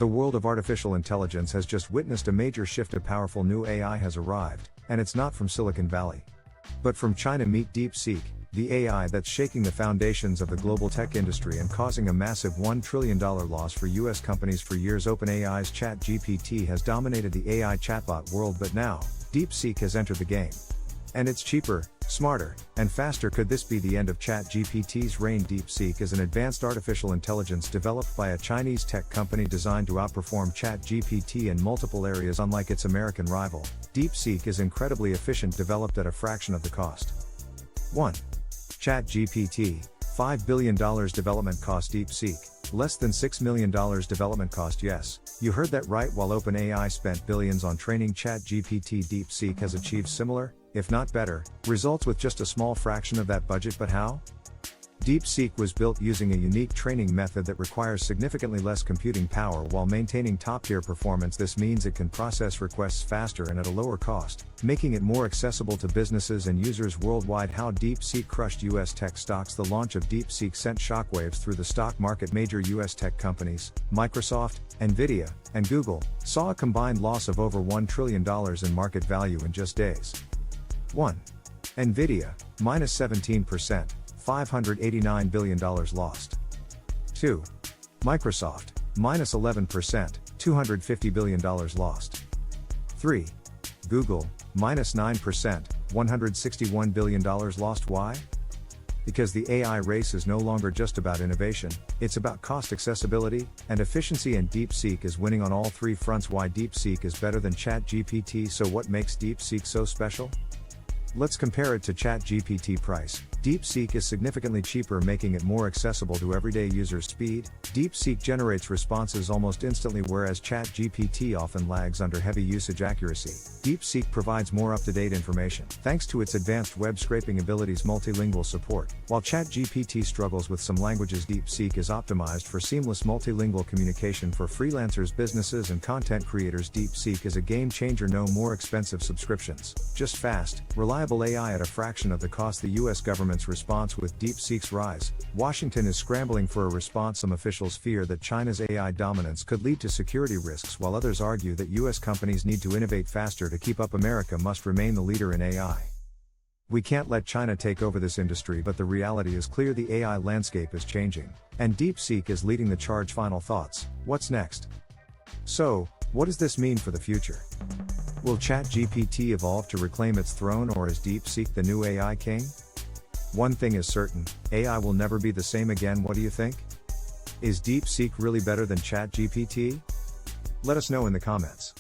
The world of artificial intelligence has just witnessed a major shift. A powerful new AI has arrived, and it's not from Silicon Valley, but from China. Meet DeepSeek, the AI that's shaking the foundations of the global tech industry and causing a massive $1 trillion loss for US companies. For years, OpenAI's ChatGPT has dominated the AI chatbot world, but now, DeepSeek has entered the game. And it's cheaper, smarter, and faster. Could this be the end of ChatGPT's reign? DeepSeek is an advanced artificial intelligence developed by a Chinese tech company designed to outperform ChatGPT in multiple areas. Unlike its American rival, DeepSeek is incredibly efficient, developed at a fraction of the cost. 1. ChatGPT, $5 billion development cost. DeepSeek, less than $6 million development cost. Yes, you heard that right. While OpenAI spent billions on training ChatGPT, DeepSeek has achieved similar, if not better, results with just a small fraction of that budget. But how? DeepSeek was built using a unique training method that requires significantly less computing power while maintaining top-tier performance. This means it can process requests faster and at a lower cost, making it more accessible to businesses and users worldwide. How DeepSeek crushed US tech stocks. The launch of DeepSeek sent shockwaves through the stock market. Major US tech companies, Microsoft, Nvidia, and Google, saw a combined loss of over $1 trillion in market value in just days. 1. Nvidia, minus 17%. $589 billion lost. 2. Microsoft, minus 11%, $250 billion lost. 3. Google, minus 9%, $161 billion lost. Why? Because the AI race is no longer just about innovation, it's about cost, accessibility, and efficiency, and DeepSeek is winning on all three fronts. Why DeepSeek is better than ChatGPT? So what makes DeepSeek so special? Let's compare it to ChatGPT price. DeepSeek is significantly cheaper, making it more accessible to everyday users. Speed. DeepSeek generates responses almost instantly, whereas ChatGPT often lags under heavy usage. Accuracy. DeepSeek provides more up-to-date information, thanks to its advanced web scraping abilities. Multilingual support. While ChatGPT struggles with some languages, DeepSeek is optimized for seamless multilingual communication for freelancers, businesses, and content creators. DeepSeek is a game changer. No more expensive subscriptions, just fast, reliable AI at a fraction of the cost. The US government's response. With DeepSeek's rise, Washington is scrambling for a response. Some officials fear that China's AI dominance could lead to security risks, while others argue that US companies need to innovate faster to keep up. America must remain the leader in AI. We can't let China take over this industry, but the reality is clear: the AI landscape is changing, and DeepSeek is leading the charge. Final thoughts: what's next? So, what does this mean for the future? Will ChatGPT evolve to reclaim its throne, or is DeepSeek the new AI king? One thing is certain: AI will never be the same again. What do you think? Is DeepSeek really better than ChatGPT? Let us know in the comments.